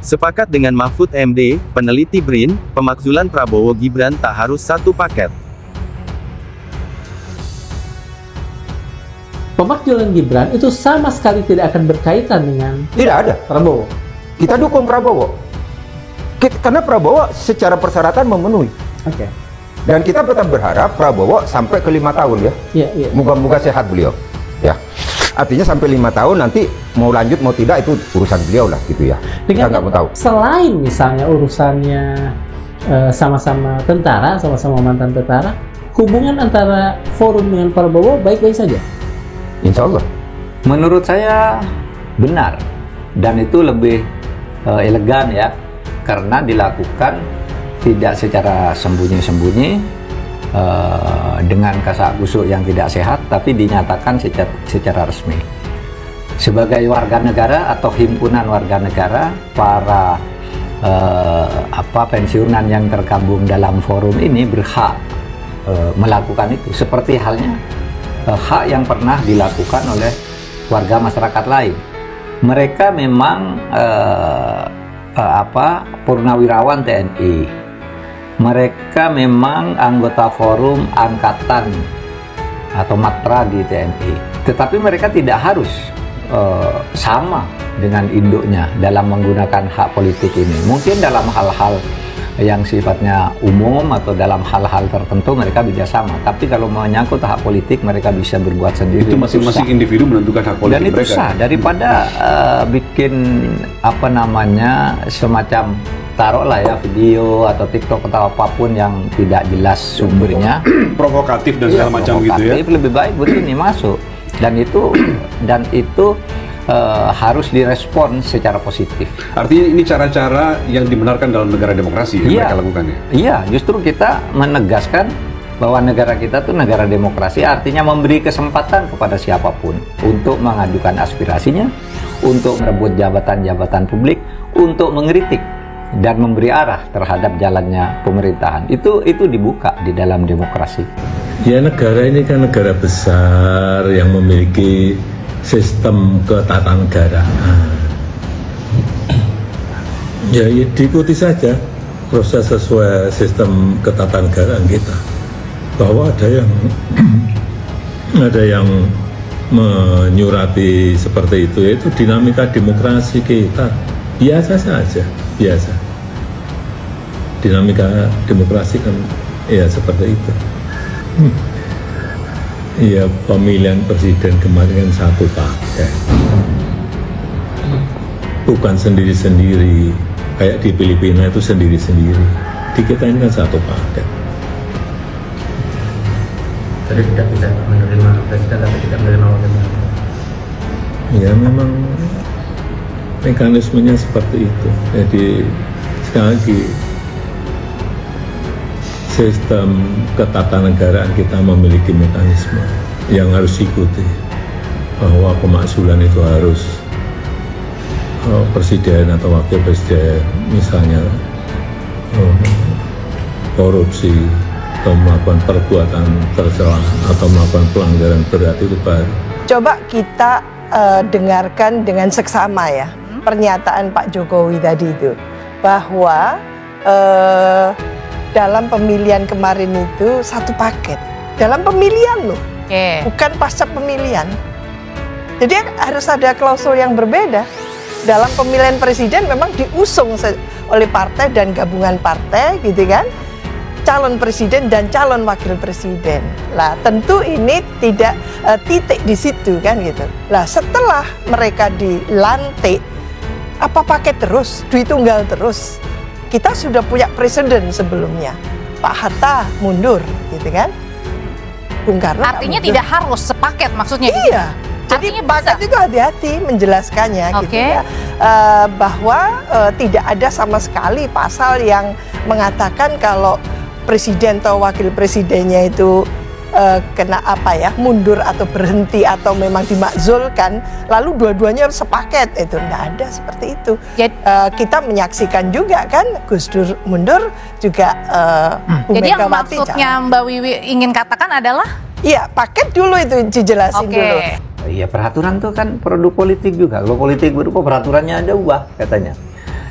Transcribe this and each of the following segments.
Sepakat dengan Mahfud MD, peneliti BRIN, pemakzulan Prabowo Gibran tak harus satu paket. Pemakzulan Gibran itu sama sekali tidak akan berkaitan dengan Prabowo. Kita dukung Prabowo. Karena Prabowo secara persyaratan memenuhi. Oke. Dan kita tetap berharap Prabowo sampai ke 5 tahun ya. Iya. Moga-moga sehat beliau. Ya. Artinya sampai 5 tahun nanti mau lanjut mau tidak itu urusan beliau lah gitu ya. Kita nggak mau tahu. Selain misalnya urusannya sama-sama tentara, sama-sama mantan tentara, hubungan antara Forum dengan Prabowo baik-baik saja. Insya Allah. Menurut saya benar, dan itu lebih elegan ya, karena dilakukan tidak secara sembunyi-sembunyi, dengan kasak-kusuk yang tidak sehat, tapi dinyatakan secara resmi. Sebagai warga negara atau himpunan warga negara, para pensiunan yang tergabung dalam forum ini berhak melakukan itu, seperti halnya hak yang pernah dilakukan oleh warga masyarakat lain. Mereka memang purnawirawan TNI. Mereka memang anggota forum angkatan atau matra di TNI. Tetapi mereka tidak harus sama dengan induknya dalam menggunakan hak politik ini. Mungkin dalam hal-hal yang sifatnya umum atau dalam hal-hal tertentu mereka bisa sama. Tapi kalau menyangkut hak politik mereka bisa berbuat sendiri. Itu masing-masing individu menentukan hak politik. Dan itu mereka. sah daripada bikin semacam taruhlah ya video atau TikTok atau apapun yang tidak jelas sumbernya, provokatif dan segala macam gitu ya. Lebih baik begini masuk, dan itu harus direspon secara positif. Artinya ini cara-cara yang dibenarkan dalam negara demokrasi yang mereka lakukan ya? Iya, justru kita menegaskan bahwa negara kita tuh negara demokrasi, artinya memberi kesempatan kepada siapapun untuk mengajukan aspirasinya, untuk merebut jabatan-jabatan publik, untuk mengkritik dan memberi arah terhadap jalannya pemerintahan. Itu dibuka di dalam demokrasi. Ya, negara ini kan negara besar yang memiliki sistem ketatanegaraan. Ya, diikuti saja proses sesuai sistem ketatanegaraan kita. Bahwa ada yang menyurati seperti itu dinamika demokrasi kita biasa saja, biasa. Dinamika demokrasi kan ya seperti itu. Iya, pemilihan presiden kemarin kan satu paket, bukan sendiri-sendiri kayak di Filipina itu sendiri-sendiri. Di kita ini kan satu paket. Jadi tidak bisa menerima presiden atau tidak menerima wakil presiden. Ya memang mekanismenya seperti itu. Jadi sekali lagi sistem ketatanegaraan kita memiliki mekanisme yang harus diikuti, bahwa pemakzulan itu harus presiden atau wakil presiden misalnya korupsi atau melakukan perbuatan tercela atau melakukan pelanggaran berat itu baru. Coba kita dengarkan dengan seksama ya pernyataan Pak Jokowi tadi itu, bahwa dalam pemilihan kemarin itu satu paket, dalam pemilihan loh, bukan pasca pemilihan. Jadi harus ada klausul yang berbeda. Dalam pemilihan presiden memang diusung oleh partai dan gabungan partai gitu kan, calon presiden dan calon wakil presiden. Lah tentu ini tidak titik di situ kan gitu. Lah setelah mereka dilantik, apa paket terus, duit tunggal terus? Kita sudah punya presiden sebelumnya, Pak Hatta mundur, gitu kan? Bung Karno. Artinya tidak harus sepaket maksudnya? Iya. Jadi paket itu hati-hati menjelaskannya, gitu ya, bahwa tidak ada sama sekali pasal yang mengatakan kalau presiden atau wakil presidennya itu kena mundur atau berhenti atau memang dimakzulkan lalu dua-duanya sepaket, itu enggak ada seperti itu. Kita menyaksikan juga kan Gus Dur mundur juga Bu jadi yang Megawati maksudnya Mbak Wiwi ingin katakan adalah paket dulu itu dijelasin dulu. Iya, peraturan tuh kan produk politik juga. Kalau politik berubah peraturannya ada ubah katanya.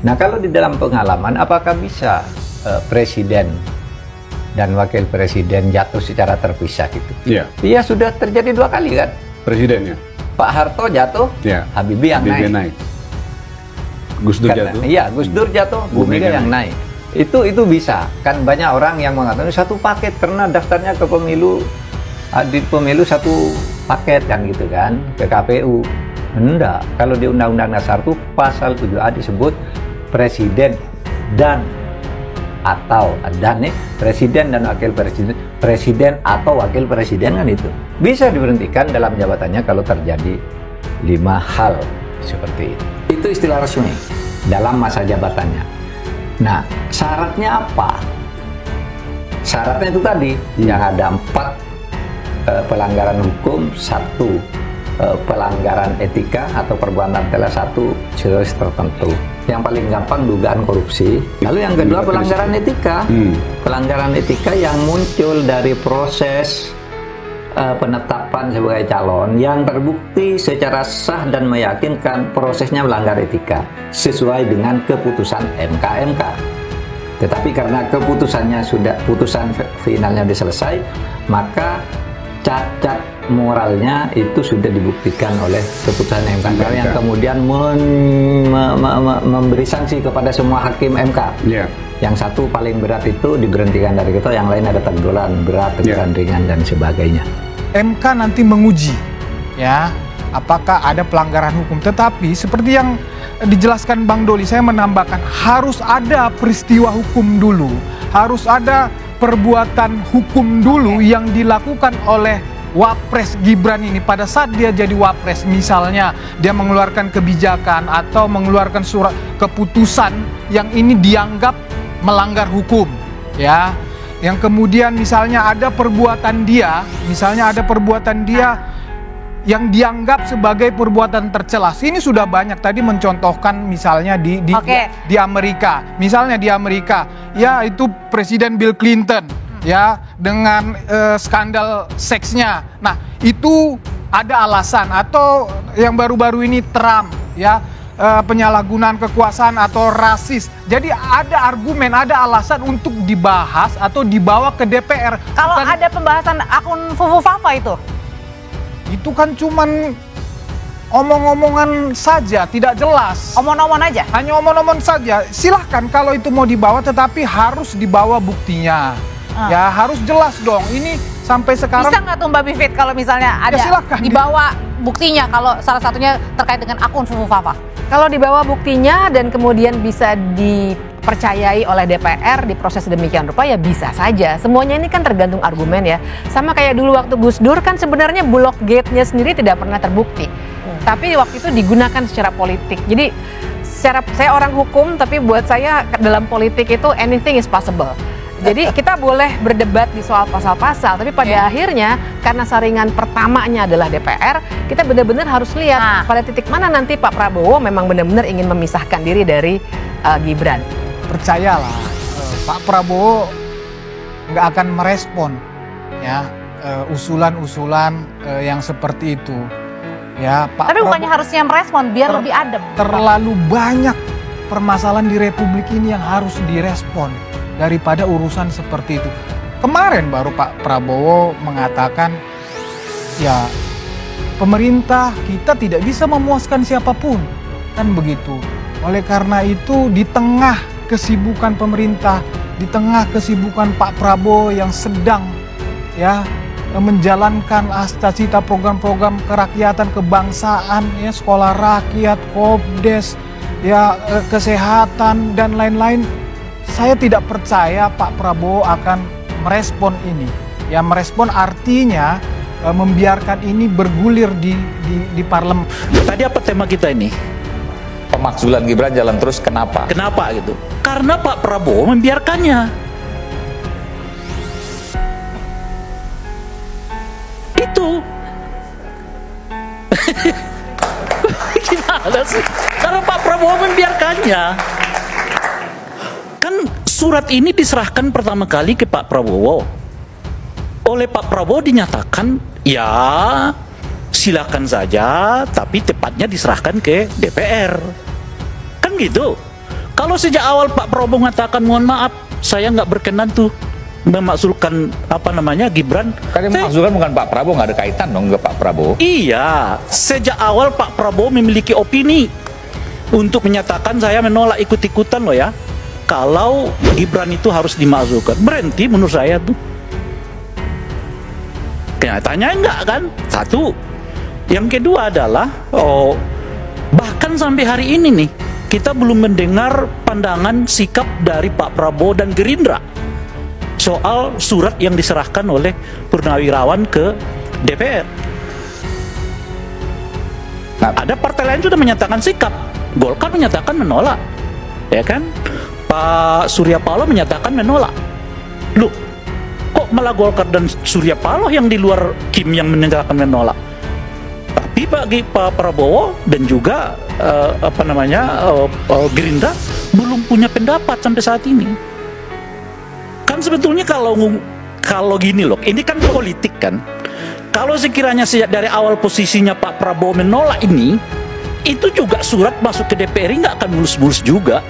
Nah, kalau di dalam pengalaman, apakah bisa presiden dan wakil presiden jatuh secara terpisah gitu? Iya. Iya, sudah terjadi 2 kali kan? Presidennya. Pak Harto jatuh, Ya. Habibie yang naik. Gus Dur Karena- jatuh. Iya, Gus Dur jatuh, Bu Mega yang naik. Itu bisa. Kan banyak orang yang mengatakan satu paket karena daftarnya ke pemilu, di pemilu satu paket kan gitu kan, ke KPU. Enggak. Kalau di Undang-Undang Dasar itu pasal 7A disebut presiden dan atau presiden dan wakil presiden atau wakil presiden kan itu bisa diberhentikan dalam jabatannya kalau terjadi 5 hal seperti itu. Itu istilah resmi dalam masa jabatannya. Nah, syaratnya apa? Syaratnya itu tadi yang ada 4 pelanggaran hukum, 1 pelanggaran etika atau perbuatan telah 1 jenis tertentu. Yang paling gampang dugaan korupsi. Lalu yang kedua pelanggaran etika. Pelanggaran etika yang muncul dari proses penetapan sebagai calon yang terbukti secara sah dan meyakinkan prosesnya melanggar etika sesuai dengan keputusan MK. Tetapi karena keputusannya putusan finalnya sudah selesai, maka cacat moralnya itu sudah dibuktikan oleh keputusan MK yang kemudian memberi sanksi kepada semua hakim MK. Yang 1 paling berat itu diberhentikan dari ketua, yang lain ada teguran berat, teguran ringan dan sebagainya. MK nanti menguji ya apakah ada pelanggaran hukum, tetapi seperti yang dijelaskan Bang Doli, saya menambahkan harus ada peristiwa hukum dulu, harus ada perbuatan hukum dulu yang dilakukan oleh Wapres Gibran ini pada saat dia jadi Wapres. Misalnya dia mengeluarkan kebijakan atau mengeluarkan surat keputusan yang ini dianggap melanggar hukum ya, yang kemudian misalnya ada perbuatan dia yang dianggap sebagai perbuatan tercela. Ini sudah banyak tadi mencontohkan misalnya di Amerika. Misalnya di Amerika, ya itu Presiden Bill Clinton ya dengan skandal seksnya. Nah, itu ada alasan, atau yang baru-baru ini Trump ya penyalahgunaan kekuasaan atau rasis. Jadi ada argumen, ada alasan untuk dibahas atau dibawa ke DPR. Kalau ada pembahasan akun Fufu Fafa itu kan cuman omong-omongan saja, tidak jelas. Omong-omong aja? Hanya omong-omong saja. Silahkan kalau itu mau dibawa, tetapi harus dibawa buktinya. Ya harus jelas dong. Ini sampai sekarang. Bisa nggak tuh Mbak Bivit kalau misalnya ada dibawa buktinya, kalau salah satunya terkait dengan akun Fufu Fafa? Kalau dibawa buktinya dan kemudian bisa dipercayai oleh DPR diproses demikian rupa, ya bisa saja. Semuanya ini kan tergantung argumen ya. Sama kayak dulu waktu Gus Dur kan sebenarnya Bulog Gate-nya sendiri tidak pernah terbukti. Tapi waktu itu digunakan secara politik. Jadi saya orang hukum, tapi buat saya dalam politik itu anything is possible. Jadi kita boleh berdebat di soal pasal-pasal, tapi pada akhirnya karena saringan pertamanya adalah DPR, kita benar-benar harus lihat pada titik mana nanti Pak Prabowo memang benar-benar ingin memisahkan diri dari Gibran. Percayalah, Pak Prabowo nggak akan merespon ya usulan-usulan yang seperti itu. Ya, Pak Tapi bukannya harusnya merespon biar lebih adem? Terlalu banyak permasalahan di Republik ini yang harus direspon daripada urusan seperti itu. Kemarin baru Pak Prabowo mengatakan, ya pemerintah kita tidak bisa memuaskan siapapun, kan begitu. Oleh karena itu di tengah kesibukan pemerintah, di tengah kesibukan Pak Prabowo yang sedang ya menjalankan cita-cita program-program kerakyatan kebangsaan ya, sekolah rakyat, Kopdes, ya kesehatan dan lain-lain, saya tidak percaya Pak Prabowo akan merespon ini. Ya merespon artinya membiarkan ini bergulir di parlemen. Tadi apa tema kita ini? Pemakzulan Gibran jalan terus, kenapa? Kenapa gitu? Karena Pak Prabowo membiarkannya. Itu. Gimana sih? Karena Pak Prabowo membiarkannya. Kan surat ini diserahkan pertama kali ke Pak Prabowo. Oleh Pak Prabowo dinyatakan, ya silakan saja, tapi tepatnya diserahkan ke DPR. Kan gitu. Kalau sejak awal Pak Prabowo mengatakan mohon maaf, saya nggak berkenan tuh memakzulkan Gibran. Kan yang memakzulkan bukan Pak Prabowo, nggak ada kaitan dong ke Pak Prabowo. Iya, sejak awal Pak Prabowo memiliki opini untuk menyatakan saya menolak ikut-ikutan loh ya. Kalau Gibran itu harus dimakzulkan, berhenti menurut saya tuh. Kenyataannya enggak kan? Satu. Yang kedua adalah bahkan sampai hari ini nih kita belum mendengar pandangan sikap dari Pak Prabowo dan Gerindra soal surat yang diserahkan oleh Purnawirawan ke DPR. Ada partai lain sudah menyatakan sikap. Golkar menyatakan menolak, ya kan? Pak Surya Paloh menyatakan menolak. Loh, kok malah Golkar dan Surya Paloh yang di luar Kim yang menyatakan menolak? Tapi bagi Pak Prabowo dan juga Gerindra belum punya pendapat sampai saat ini. Kan sebetulnya kalau gini loh, ini kan politik kan. Kalau sekiranya sejak dari awal posisinya Pak Prabowo menolak ini, itu juga surat masuk ke DPR nggak akan mulus-mulus juga.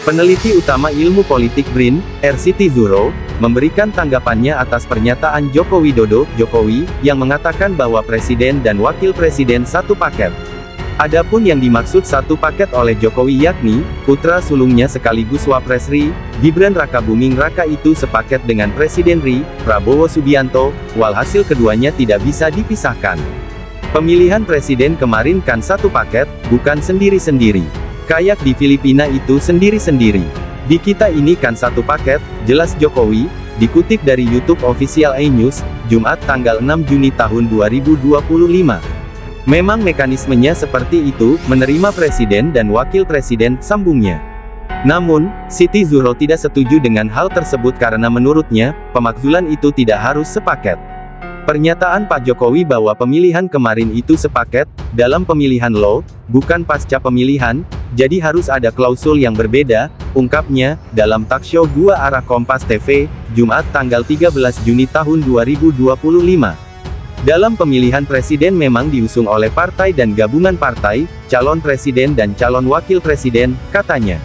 Peneliti utama ilmu politik BRIN, R.Siti Zuhro, memberikan tanggapannya atas pernyataan Joko Widodo, Jokowi, yang mengatakan bahwa presiden dan wakil presiden satu paket. Adapun yang dimaksud satu paket oleh Jokowi yakni, putra sulungnya sekaligus Wapres RI, Gibran Rakabuming Raka itu sepaket dengan Presiden RI, Prabowo Subianto, walhasil keduanya tidak bisa dipisahkan. Pemilihan presiden kemarin kan satu paket, bukan sendiri-sendiri. Kayak di Filipina itu sendiri-sendiri. Di kita ini kan satu paket, jelas Jokowi, dikutip dari YouTube Official iNews, Jumat tanggal 6 Juni tahun 2025. Memang mekanismenya seperti itu, menerima presiden dan wakil presiden, sambungnya. Namun, Siti Zuhro tidak setuju dengan hal tersebut karena menurutnya, pemakzulan itu tidak harus sepaket. Pernyataan Pak Jokowi bahwa pemilihan kemarin itu sepaket, dalam pemilihan loh, bukan pasca pemilihan, jadi harus ada klausul yang berbeda, ungkapnya, dalam talkshow Dua Arah Kompas TV, Jumat tanggal 13 Juni tahun 2025. Dalam pemilihan presiden memang diusung oleh partai dan gabungan partai, calon presiden dan calon wakil presiden, katanya.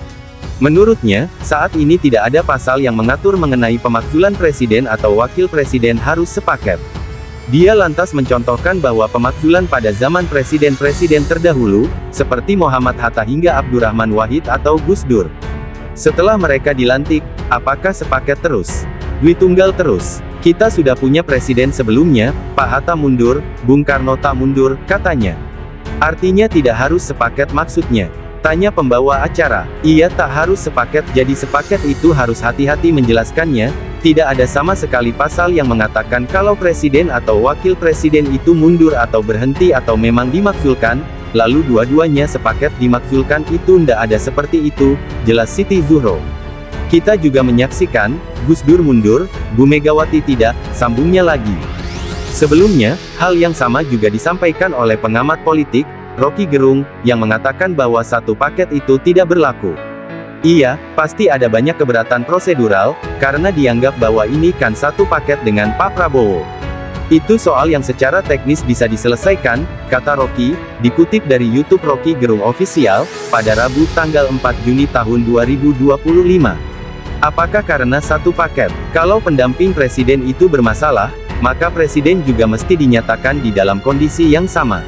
Menurutnya, saat ini tidak ada pasal yang mengatur mengenai pemakzulan presiden atau wakil presiden harus sepaket. Dia lantas mencontohkan bahwa pemakzulan pada zaman presiden-presiden terdahulu, seperti Muhammad Hatta hingga Abdurrahman Wahid atau Gus Dur. Setelah mereka dilantik, apakah sepaket terus? Dwi tunggal terus? Kita sudah punya presiden sebelumnya, Pak Hatta mundur, Bung Karno tak mundur, katanya. Artinya tidak harus sepaket maksudnya. Tanya pembawa acara. Iya tak harus sepaket, jadi sepaket itu harus hati-hati menjelaskannya. Tidak ada sama sekali pasal yang mengatakan kalau presiden atau wakil presiden itu mundur atau berhenti atau memang dimakzulkan, lalu dua-duanya sepaket dimakzulkan, itu ndak ada seperti itu, jelas Siti Zuhro. Kita juga menyaksikan, Gus Dur mundur, Bu Megawati tidak, sambungnya lagi. Sebelumnya, hal yang sama juga disampaikan oleh pengamat politik, Rocky Gerung, yang mengatakan bahwa satu paket itu tidak berlaku. Iya, pasti ada banyak keberatan prosedural, karena dianggap bahwa ini kan satu paket dengan Pak Prabowo. Itu soal yang secara teknis bisa diselesaikan, kata Rocky, dikutip dari YouTube Rocky Gerung Official, pada Rabu tanggal 4 Juni tahun 2025. Apakah karena satu paket? Kalau pendamping presiden itu bermasalah, maka presiden juga mesti dinyatakan di dalam kondisi yang sama.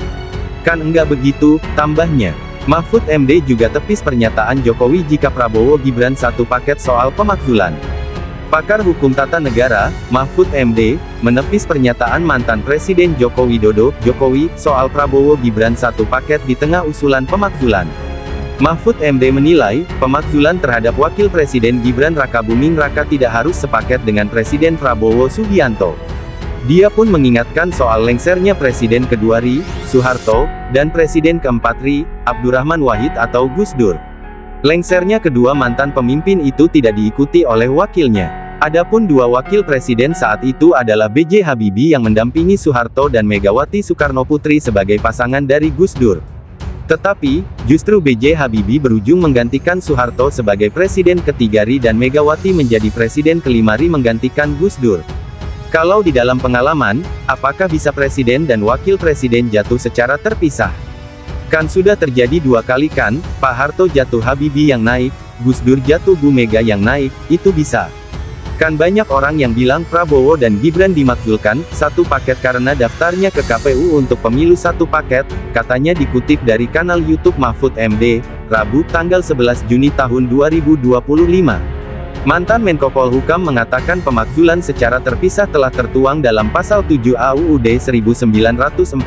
Kan enggak begitu, tambahnya. Mahfud MD juga tepis pernyataan Jokowi jika Prabowo Gibran satu paket soal pemakzulan. Pakar hukum tata negara, Mahfud MD, menepis pernyataan mantan Presiden Joko Widodo, Jokowi, soal Prabowo Gibran satu paket di tengah usulan pemakzulan. Mahfud MD menilai, pemakzulan terhadap Wakil Presiden Gibran Rakabuming Raka tidak harus sepaket dengan Presiden Prabowo Subianto. Dia pun mengingatkan soal lengsernya Presiden kedua RI, Soeharto, dan Presiden keempat RI, Abdurrahman Wahid atau Gus Dur. Lengsernya kedua mantan pemimpin itu tidak diikuti oleh wakilnya. Adapun dua wakil presiden saat itu adalah B.J. Habibie yang mendampingi Soeharto dan Megawati Soekarnoputri sebagai pasangan dari Gus Dur. Tetapi, justru B.J. Habibie berujung menggantikan Soeharto sebagai presiden ketiga RI dan Megawati menjadi presiden kelima RI menggantikan Gus Dur. Kalau di dalam pengalaman, apakah bisa presiden dan wakil presiden jatuh secara terpisah? Kan sudah terjadi 2 kali kan, Pak Harto jatuh Habibie yang naik, Gus Dur jatuh Bu Mega yang naik, itu bisa. Kan banyak orang yang bilang Prabowo dan Gibran dimakzulkan, satu paket karena daftarnya ke KPU untuk pemilu satu paket, katanya dikutip dari kanal YouTube Mahfud MD, Rabu tanggal 11 Juni tahun 2025. Mantan Menko Polhukam mengatakan pemakzulan secara terpisah telah tertuang dalam pasal 7 AUUD 1945.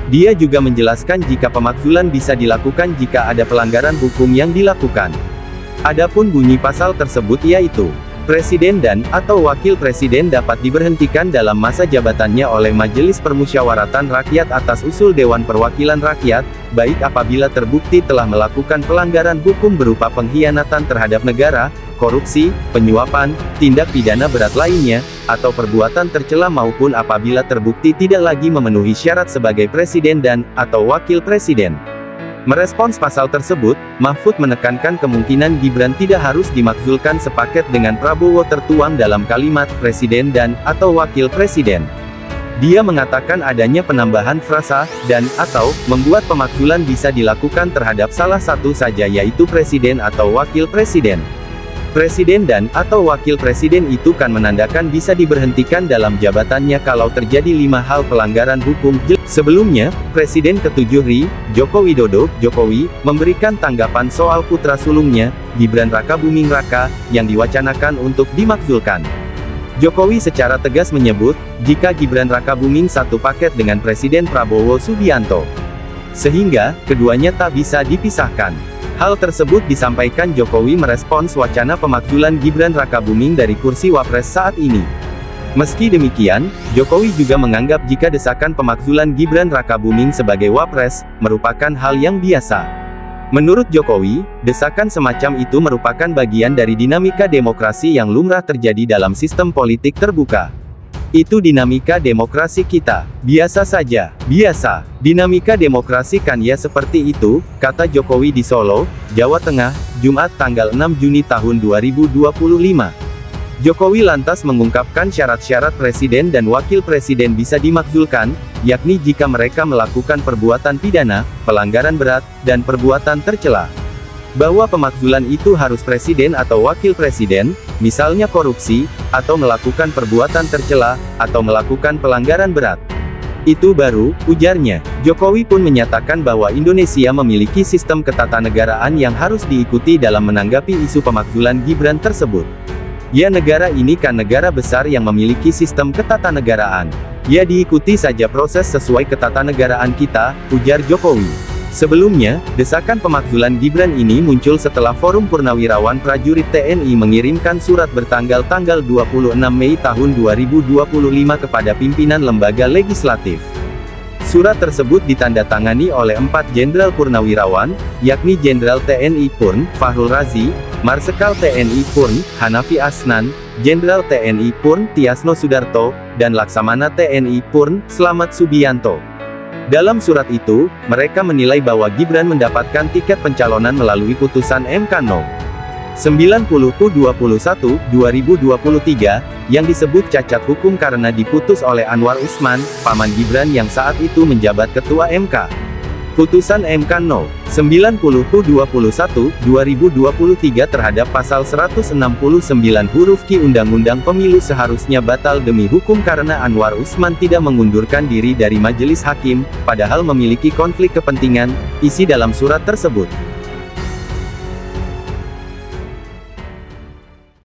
Dia juga menjelaskan jika pemakzulan bisa dilakukan jika ada pelanggaran hukum yang dilakukan. Adapun bunyi pasal tersebut yaitu, presiden dan atau wakil presiden dapat diberhentikan dalam masa jabatannya oleh Majelis Permusyawaratan Rakyat atas usul Dewan Perwakilan Rakyat, baik apabila terbukti telah melakukan pelanggaran hukum berupa pengkhianatan terhadap negara, korupsi, penyuapan, tindak pidana berat lainnya, atau perbuatan tercela maupun apabila terbukti tidak lagi memenuhi syarat sebagai presiden dan atau wakil presiden. Merespons pasal tersebut, Mahfud menekankan kemungkinan Gibran tidak harus dimakzulkan sepaket dengan Prabowo tertuang dalam kalimat presiden dan atau wakil presiden. Dia mengatakan adanya penambahan frasa dan atau membuat pemakzulan bisa dilakukan terhadap salah satu saja yaitu presiden atau wakil presiden. Presiden dan atau wakil presiden itu kan menandakan bisa diberhentikan dalam jabatannya kalau terjadi 5 hal pelanggaran hukum. Sebelumnya, Presiden ke-7 RI, Joko Widodo, Jokowi, memberikan tanggapan soal putra sulungnya, Gibran Rakabuming Raka, yang diwacanakan untuk dimakzulkan. Jokowi secara tegas menyebut, jika Gibran Rakabuming satu paket dengan Presiden Prabowo Subianto, sehingga keduanya tak bisa dipisahkan. Hal tersebut disampaikan Jokowi merespons wacana pemakzulan Gibran Rakabuming dari kursi Wapres saat ini. Meski demikian, Jokowi juga menganggap jika desakan pemakzulan Gibran Rakabuming sebagai Wapres, merupakan hal yang biasa. Menurut Jokowi, desakan semacam itu merupakan bagian dari dinamika demokrasi yang lumrah terjadi dalam sistem politik terbuka. Itu dinamika demokrasi kita. Biasa saja. Biasa. Dinamika demokrasi kan ya seperti itu, kata Jokowi di Solo, Jawa Tengah, Jumat tanggal 6 Juni tahun 2025. Jokowi lantas mengungkapkan syarat-syarat presiden dan wakil presiden bisa dimakzulkan, yakni jika mereka melakukan perbuatan pidana, pelanggaran berat, dan perbuatan tercela. Bahwa pemakzulan itu harus presiden atau wakil presiden, misalnya korupsi, atau melakukan perbuatan tercela, atau melakukan pelanggaran berat. Itu baru, ujarnya. Jokowi pun menyatakan bahwa Indonesia memiliki sistem ketatanegaraan yang harus diikuti dalam menanggapi isu pemakzulan Gibran tersebut. Ya, negara ini kan negara besar yang memiliki sistem ketatanegaraan. Ya, diikuti saja proses sesuai ketatanegaraan kita, ujar Jokowi. Sebelumnya, desakan pemakzulan Gibran ini muncul setelah Forum Purnawirawan Prajurit TNI mengirimkan surat bertanggal 26 Mei tahun 2025 kepada pimpinan lembaga legislatif. Surat tersebut ditandatangani oleh 4 Jenderal Purnawirawan, yakni Jenderal TNI Purn, Fahrul Razi, Marsekal TNI Purn, Hanafi Asnan, Jenderal TNI Purn, Tiasno Sudarto, dan Laksamana TNI Purn, Slamet Subianto. Dalam surat itu, mereka menilai bahwa Gibran mendapatkan tiket pencalonan melalui putusan MK No. 90/21/2023, yang disebut cacat hukum karena diputus oleh Anwar Usman, paman Gibran yang saat itu menjabat Ketua MK. Putusan MK No. 90/21/2023 terhadap pasal 169 huruf Q Undang-Undang Pemilu seharusnya batal demi hukum karena Anwar Usman tidak mengundurkan diri dari majelis hakim, padahal memiliki konflik kepentingan, isi dalam surat tersebut.